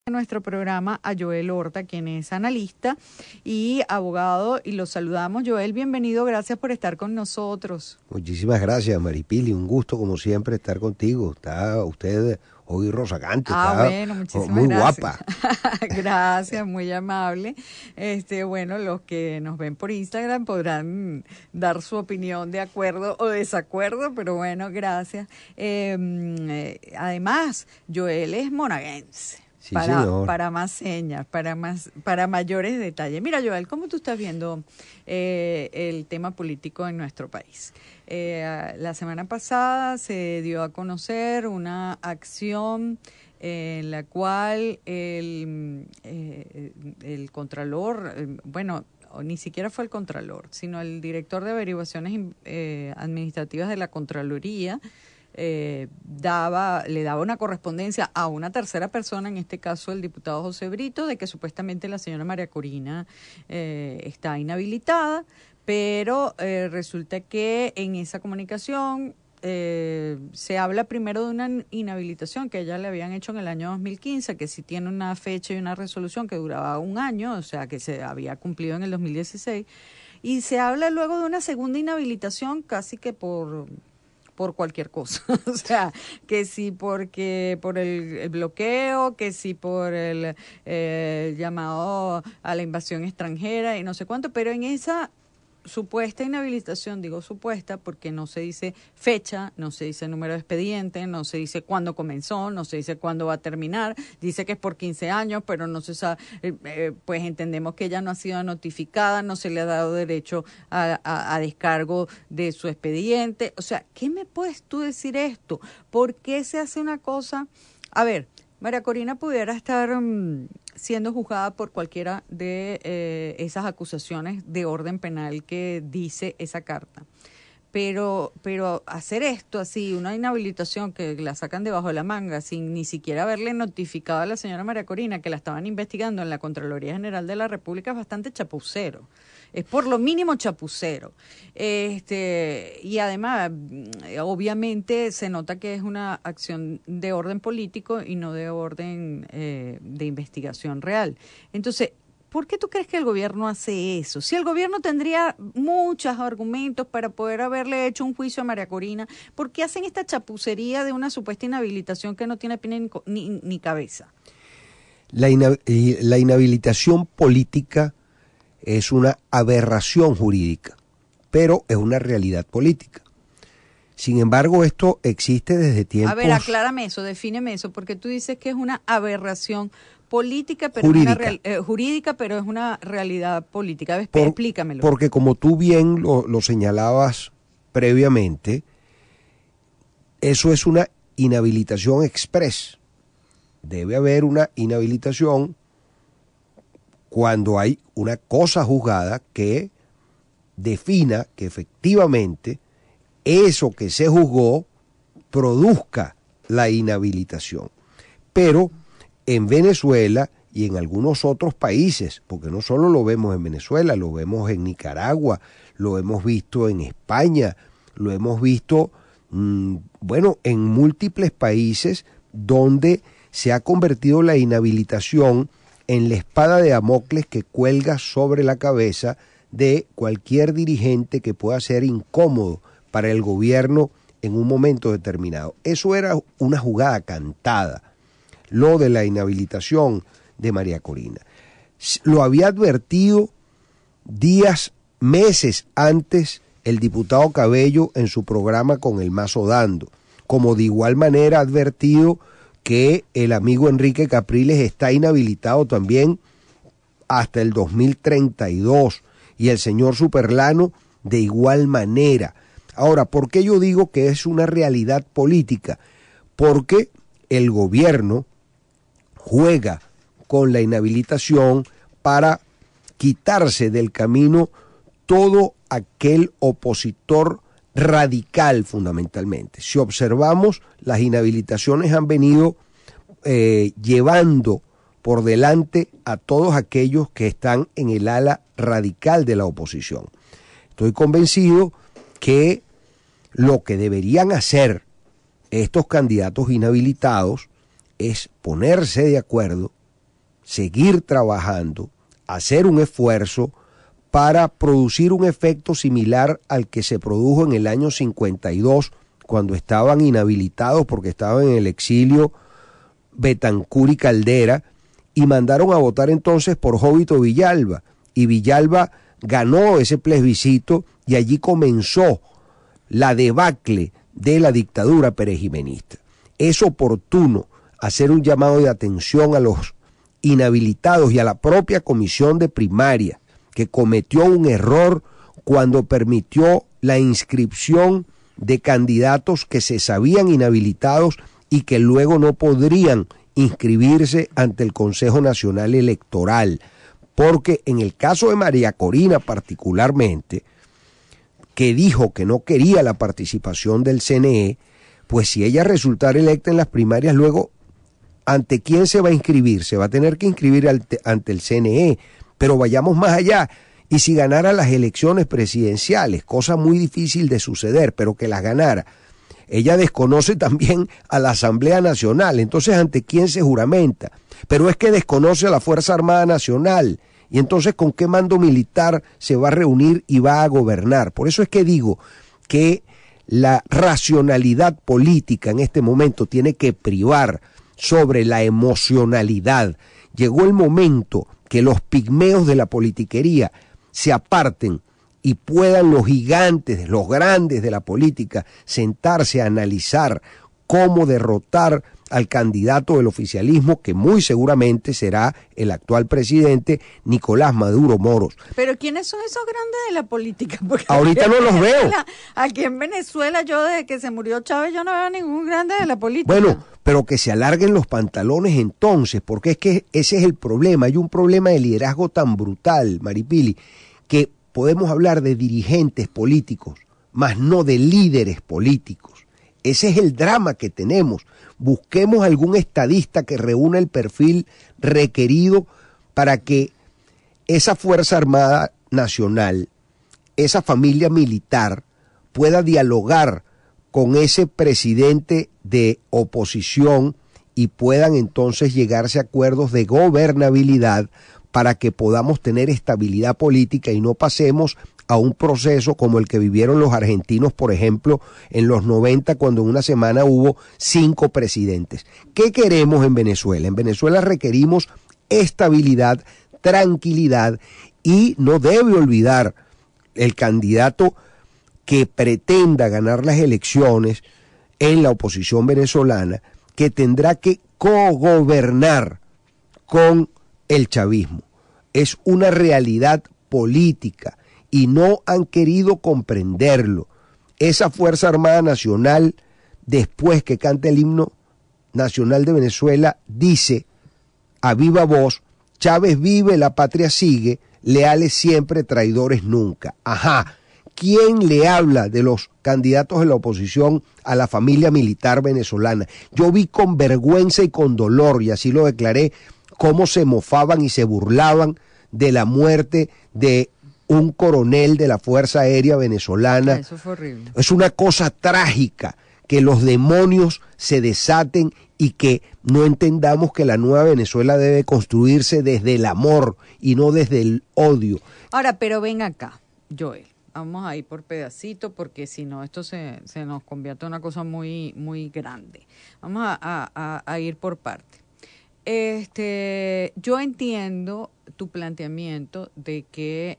En nuestro programa a Joel Horta, quien es analista y abogado, y lo saludamos. Joel, bienvenido, gracias por estar con nosotros. Muchísimas gracias, Maripili, un gusto como siempre estar contigo. Está usted hoy rozagante, Bueno, muchísimas muy gracias. guapa. Gracias, muy amable. Bueno, los que nos ven por Instagram podrán dar su opinión de acuerdo o desacuerdo, pero bueno, gracias. Además, Joel es monaguense. Sí, para más señas, para mayores detalles. Mira, Joel, ¿cómo tú estás viendo el tema político en nuestro país? La semana pasada se dio a conocer una acción en la cual el Contralor, ni siquiera fue el Contralor, sino el director de averiguaciones administrativas de la Contraloría, le daba una correspondencia a una tercera persona, en este caso el diputado José Brito, de que supuestamente la señora María Corina está inhabilitada, pero resulta que en esa comunicación se habla primero de una inhabilitación que ella le habían hecho en el año 2015, que sí tiene una fecha y una resolución que duraba un año, o sea que se había cumplido en el 2016, y se habla luego de una segunda inhabilitación casi que por cualquier cosa, o sea, que sí porque por el bloqueo, que sí por el llamado a la invasión extranjera y no sé cuánto, pero en esa supuesta inhabilitación, digo supuesta porque no se dice fecha, no se dice número de expediente, no se dice cuándo comenzó, no se dice cuándo va a terminar, dice que es por 15 años, pero no se sabe, pues entendemos que ella no ha sido notificada, no se le ha dado derecho a descargo de su expediente. O sea, ¿qué me puedes tú decir esto? ¿Por qué se hace una cosa? A ver, María Corina pudiera estar siendo juzgada por cualquiera de esas acusaciones de orden penal que dice esa carta. Pero hacer esto así, una inhabilitación que la sacan debajo de la manga sin ni siquiera haberle notificado a la señora María Corina que la estaban investigando en la Contraloría General de la República, es bastante chapucero. Es por lo mínimo chapucero. Y además, obviamente se nota que es una acción de orden político y no de orden de investigación real. Entonces, ¿por qué tú crees que el gobierno hace eso? Si el gobierno tendría muchos argumentos para poder haberle hecho un juicio a María Corina, ¿por qué hacen esta chapucería de una supuesta inhabilitación que no tiene pie ni cabeza? La inhabilitación política es una aberración jurídica, pero es una realidad política. Sin embargo, esto existe desde tiempos... A ver, aclárame eso, defíneme eso, porque tú dices que es una aberración política, pero jurídica, jurídica, pero es una realidad política. Explícamelo. Porque como tú bien lo señalabas previamente, eso es una inhabilitación express. Debe haber una inhabilitación cuando hay una cosa juzgada que defina que efectivamente eso que se juzgó produzca la inhabilitación. Pero en Venezuela y en algunos otros países, porque no solo lo vemos en Venezuela, lo vemos en Nicaragua, lo hemos visto en España, lo hemos visto, en múltiples países donde se ha convertido la inhabilitación en la espada de Damocles que cuelga sobre la cabeza de cualquier dirigente que pueda ser incómodo para el gobierno en un momento determinado. Eso era una jugada cantada, lo de la inhabilitación de María Corina. Lo había advertido meses antes el diputado Cabello en su programa Con el Mazo Dando, como de igual manera ha advertido que el amigo Enrique Capriles está inhabilitado también hasta el 2032 y el señor Superlano de igual manera. Ahora, ¿por qué yo digo que es una realidad política? Porque el gobierno juega con la inhabilitación para quitarse del camino todo aquel opositor radical fundamentalmente. Si observamos, las inhabilitaciones han venido llevando por delante a todos aquellos que están en el ala radical de la oposición. Estoy convencido que lo que deberían hacer estos candidatos inhabilitados es ponerse de acuerdo seguir trabajando, hacer un esfuerzo para producir un efecto similar al que se produjo en el año 52, cuando estaban inhabilitados porque estaban en el exilio Betancur y Caldera, y mandaron a votar entonces por Jovito Villalba, y Villalba ganó ese plebiscito y allí comenzó la debacle de la dictadura perejimenista. Es oportuno hacer un llamado de atención a los inhabilitados y a la propia comisión de primaria, que cometió un error cuando permitió la inscripción de candidatos que se sabían inhabilitados y que luego no podrían inscribirse ante el Consejo Nacional Electoral, porque en el caso de María Corina particularmente, que dijo que no quería la participación del CNE, pues si ella resultara electa en las primarias, luego, ¿ante quién se va a inscribir? Se va a tener que inscribir ante el CNE, pero vayamos más allá. Y si ganara las elecciones presidenciales, cosa muy difícil de suceder, pero que las ganara, ella desconoce también a la Asamblea Nacional, entonces ¿ante quién se juramenta? Pero es que desconoce a la Fuerza Armada Nacional, y entonces ¿con qué mando militar se va a reunir y va a gobernar? Por eso es que digo que la racionalidad política en este momento tiene que privar sobre la emocionalidad. Llegó el momento que los pigmeos de la politiquería se aparten y puedan los gigantes, los grandes de la política, sentarse a analizar cómo derrotar al candidato del oficialismo, que muy seguramente será el actual presidente Nicolás Maduro Moros. Pero ¿quiénes son esos grandes de la política? Porque ahorita no los veo. Aquí en Venezuela, yo desde que se murió Chávez, yo no veo ningún grande de la política. Bueno, pero que se alarguen los pantalones entonces, porque es que ese es el problema. Hay un problema de liderazgo tan brutal, Maripili, que podemos hablar de dirigentes políticos, mas no de líderes políticos. Ese es el drama que tenemos. Busquemos algún estadista que reúna el perfil requerido para que esa Fuerza Armada Nacional, esa familia militar, pueda dialogar con ese presidente de oposición y puedan entonces llegarse a acuerdos de gobernabilidad para que podamos tener estabilidad política y no pasemos a un proceso como el que vivieron los argentinos, por ejemplo, en los 90, cuando en una semana hubo 5 presidentes. ¿Qué queremos en Venezuela? En Venezuela requerimos estabilidad, tranquilidad, y no debe olvidar el candidato que pretenda ganar las elecciones en la oposición venezolana, que tendrá que cogobernar con el chavismo. Es una realidad política y no han querido comprenderlo. Esa Fuerza Armada Nacional, después que canta el himno nacional de Venezuela, dice a viva voz: Chávez vive, la patria sigue, leales siempre, traidores nunca. Ajá, ¿quién le habla de los candidatos de la oposición a la familia militar venezolana? Yo vi con vergüenza y con dolor, y así lo declaré, cómo se mofaban y se burlaban de la muerte de un coronel de la Fuerza Aérea Venezolana. Eso fue horrible. Es una cosa trágica que los demonios se desaten y que no entendamos que la nueva Venezuela debe construirse desde el amor y no desde el odio. Ahora, pero ven acá, Joel, vamos a ir por pedacito porque si no esto se nos convierte en una cosa muy, muy grande. Vamos a ir por parte. Yo entiendo tu planteamiento de que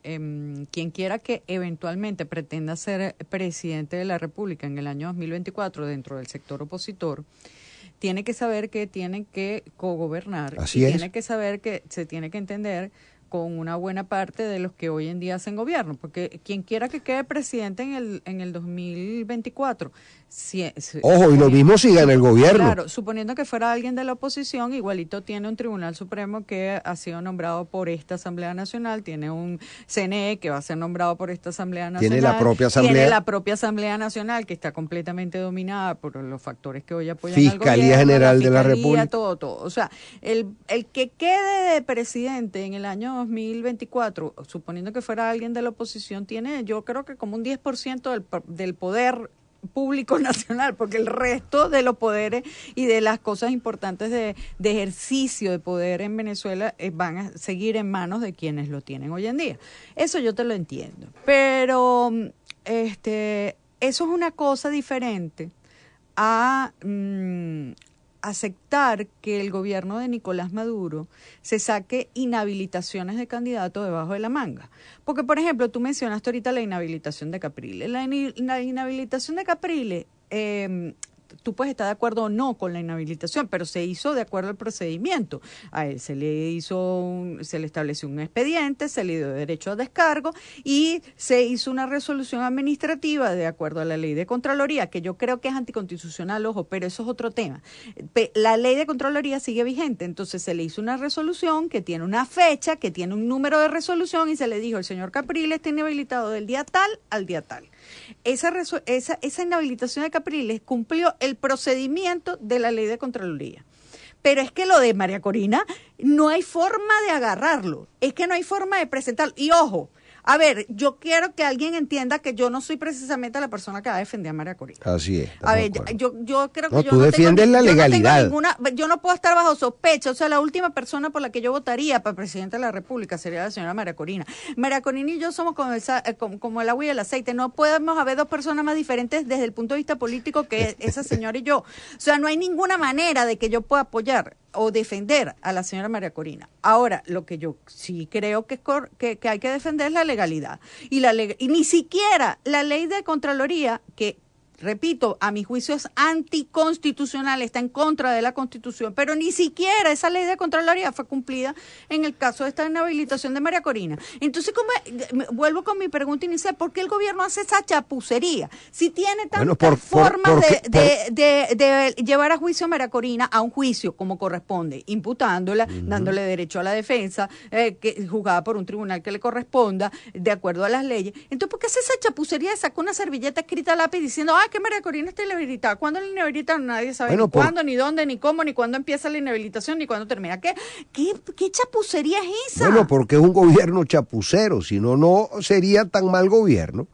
quien quiera que eventualmente pretenda ser presidente de la República en el año 2024 dentro del sector opositor, tiene que saber que tiene que cogobernar. Así es. Tiene que saber que se tiene que entender con una buena parte de los que hoy en día hacen gobierno, porque quien quiera que quede presidente en el 2024, ojo, y lo mismo si gana el gobierno. Claro, suponiendo que fuera alguien de la oposición, igualito tiene un Tribunal Supremo que ha sido nombrado por esta Asamblea Nacional, tiene un CNE que va a ser nombrado por esta Asamblea Nacional, tiene la propia Asamblea Nacional que está completamente dominada por los factores que hoy apoyan Fiscalía al gobierno, General de la Fiscalía, República, todo. O sea, el que quede de presidente en el año 2024, suponiendo que fuera alguien de la oposición, tiene, yo creo que como un 10% del poder público nacional, porque el resto de los poderes y de las cosas importantes de ejercicio de poder en Venezuela van a seguir en manos de quienes lo tienen hoy en día. Eso yo te lo entiendo. Pero eso es una cosa diferente a aceptar que el gobierno de Nicolás Maduro se saque inhabilitaciones de candidatos debajo de la manga. Porque, por ejemplo, tú mencionaste ahorita la inhabilitación de Capriles. La inhabilitación de Capriles, tú puedes estar de acuerdo o no con la inhabilitación, pero se hizo de acuerdo al procedimiento. A él se le estableció un expediente, se le dio derecho a descargo y se hizo una resolución administrativa de acuerdo a la ley de Contraloría, que yo creo que es anticonstitucional, ojo, pero eso es otro tema. La ley de Contraloría sigue vigente, entonces se le hizo una resolución que tiene una fecha, que tiene un número de resolución y se le dijo, el señor Capriles está inhabilitado del día tal al día tal. Esa inhabilitación de Capriles cumplió el procedimiento de la ley de Contraloría. Pero es que lo de María Corina no hay forma de agarrarlo, es que no hay forma de presentarlo. Y ojo, a ver, yo quiero que alguien entienda que yo no soy precisamente la persona que va a defender a María Corina. Así es. A ver, yo creo que no, yo tú no defiendes tengo, la yo legalidad. No tengo yo no puedo estar bajo sospecha. O sea, la última persona por la que yo votaría para presidente de la República sería la señora María Corina. María Corina y yo somos como el agua y el aceite. No podemos haber dos personas más diferentes desde el punto de vista político que esa señora y yo. O sea, no hay ninguna manera de que yo pueda apoyar o defender a la señora María Corina. Ahora, lo que yo sí creo que hay que defender es la legalidad. Y ni siquiera la ley de Contraloría, que, repito, a mi juicio es anticonstitucional, está en contra de la Constitución, pero ni siquiera esa ley de Contraloría fue cumplida en el caso de esta inhabilitación de María Corina. Entonces, vuelvo con mi pregunta inicial, ¿por qué el gobierno hace esa chapucería? Si tiene tantas formas de llevar a juicio a María Corina, a un juicio como corresponde, imputándola, dándole derecho a la defensa, juzgada por un tribunal que le corresponda, de acuerdo a las leyes. Entonces, ¿por qué hace esa chapucería de sacar una servilleta escrita a lápiz diciendo, que María Corina está inhabilitada? ¿Cuándo la inhabilitan? Nadie sabe ni cuándo, ni dónde, ni cómo, ni cuándo empieza la inhabilitación, ni cuándo termina. ¿Qué chapucería es esa? Bueno, porque es un gobierno chapucero, si no, no sería tan mal gobierno.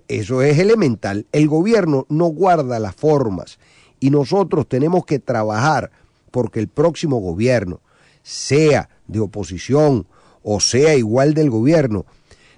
Eso es elemental. El gobierno no guarda las formas y nosotros tenemos que trabajar porque el próximo gobierno, sea de oposición o sea igual del gobierno,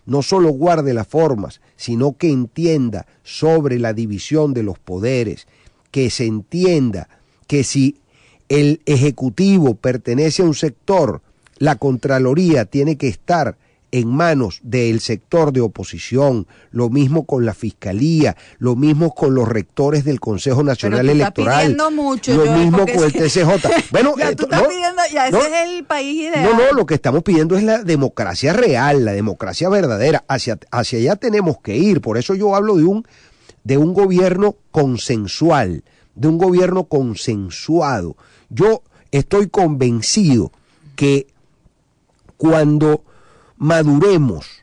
no solo guarde las formas, sino que entienda sobre la división de los poderes, que se entienda que si el Ejecutivo pertenece a un sector, la Contraloría tiene que estar en manos del sector de oposición, lo mismo con la Fiscalía, lo mismo con los rectores del Consejo Nacional Electoral, mucho, lo mismo con el TCJ. Bueno, ya tú estás pidiendo, ya ese es el país ideal. No, lo que estamos pidiendo es la democracia real, la democracia verdadera. Hacia allá tenemos que ir. Por eso yo hablo de un gobierno consensual, de un gobierno consensuado. Yo estoy convencido que cuando maduremos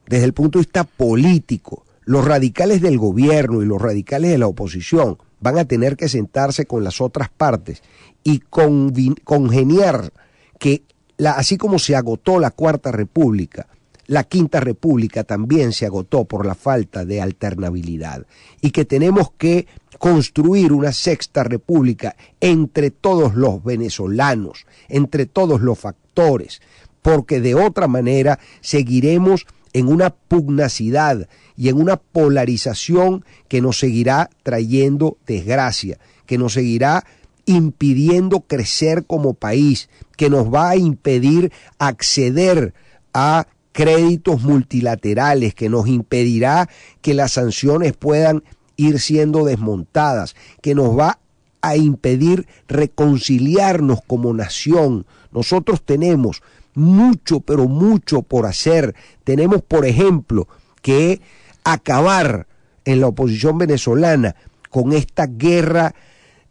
desde el punto de vista político, los radicales del gobierno y los radicales de la oposición van a tener que sentarse con las otras partes y congeniar que así como se agotó la Cuarta República, la Quinta República también se agotó por la falta de alternabilidad y que tenemos que construir una Sexta República entre todos los venezolanos, entre todos los factores, porque de otra manera seguiremos en una pugnacidad y en una polarización que nos seguirá trayendo desgracia, que nos seguirá impidiendo crecer como país, que nos va a impedir acceder a créditos multilaterales, que nos impedirá que las sanciones puedan ir siendo desmontadas, que nos va a impedir reconciliarnos como nación. Nosotros tenemos mucho, pero mucho por hacer. Tenemos, por ejemplo, que acabar en la oposición venezolana con esta guerra,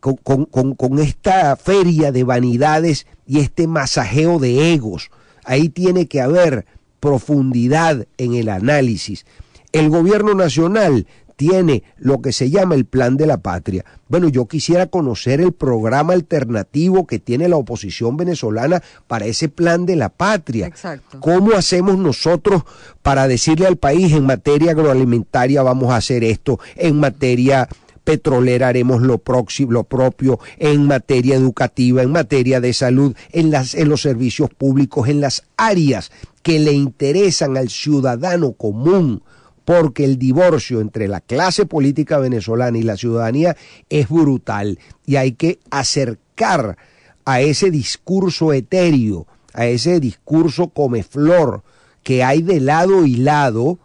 con esta feria de vanidades y este masajeo de egos. Ahí tiene que haber profundidad en el análisis. El gobierno nacional tiene lo que se llama el Plan de la Patria. Bueno, yo quisiera conocer el programa alternativo que tiene la oposición venezolana para ese Plan de la Patria. Exacto. ¿Cómo hacemos nosotros para decirle al país en materia agroalimentaria vamos a hacer esto, en materia petrolera haremos lo propio, en materia educativa, en materia de salud, en los servicios públicos, en las áreas que le interesan al ciudadano común? Porque el divorcio entre la clase política venezolana y la ciudadanía es brutal y hay que acercar a ese discurso etéreo, a ese discurso comeflor que hay de lado y lado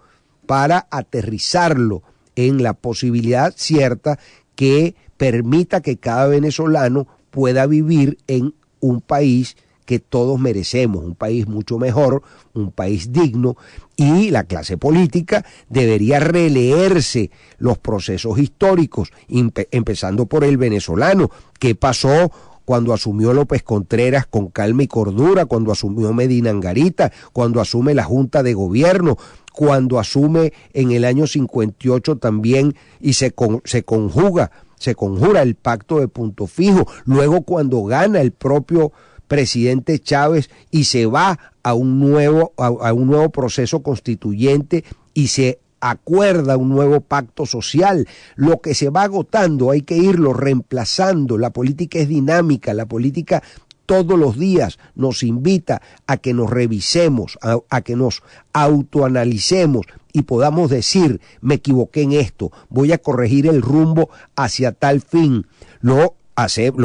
para aterrizarlo en la posibilidad cierta que permita que cada venezolano pueda vivir en un país que todos merecemos, un país mucho mejor, un país digno, y la clase política debería releerse los procesos históricos, empezando por el venezolano. ¿Qué pasó cuando asumió López Contreras con calma y cordura, cuando asumió Medina Angarita, cuando asume la Junta de Gobierno, cuando asume en el año 58 también y se conjura el pacto de Punto Fijo, luego cuando gana el propio presidente Chávez y se va a un nuevo proceso constituyente y se acuerda un nuevo pacto social? Lo que se va agotando hay que irlo reemplazando. La política es dinámica, la política todos los días nos invita a que nos revisemos, a que nos autoanalicemos y podamos decir, me equivoqué en esto, voy a corregir el rumbo hacia tal fin. Lo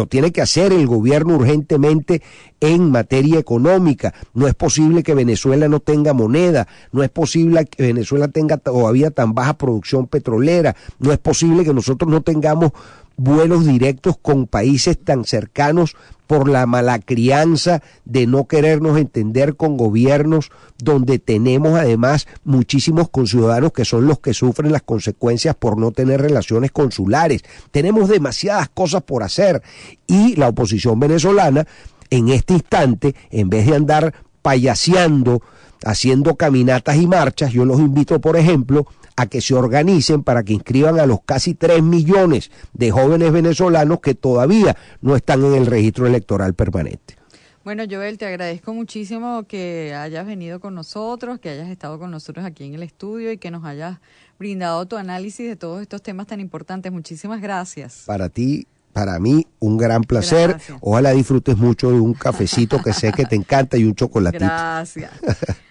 tiene que hacer el gobierno urgentemente en materia económica. No es posible que Venezuela no tenga moneda, no es posible que Venezuela tenga todavía tan baja producción petrolera, no es posible que nosotros no tengamos vuelos directos con países tan cercanos por la mala crianza de no querernos entender con gobiernos donde tenemos además muchísimos conciudadanos que son los que sufren las consecuencias por no tener relaciones consulares. Tenemos demasiadas cosas por hacer y la oposición venezolana en este instante, en vez de andar payaseando, haciendo caminatas y marchas, yo los invito, por ejemplo, a que se organicen para que inscriban a los casi 3 millones de jóvenes venezolanos que todavía no están en el registro electoral permanente. Bueno, Joel, te agradezco muchísimo que hayas venido con nosotros, que hayas estado con nosotros aquí en el estudio y que nos hayas brindado tu análisis de todos estos temas tan importantes. Muchísimas gracias. Para ti, para mí, un gran placer. Gracias. Ojalá disfrutes mucho de un cafecito que sé que te encanta y un chocolatito. Gracias.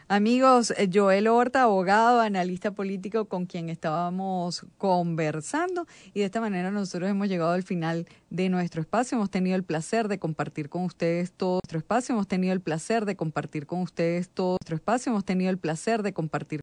Amigos, Joel Horta, abogado, analista político con quien estábamos conversando, y de esta manera nosotros hemos llegado al final de nuestro espacio. Hemos tenido el placer de compartir con ustedes todo nuestro espacio, hemos tenido el placer de compartir con ustedes todo nuestro espacio, hemos tenido el placer de compartir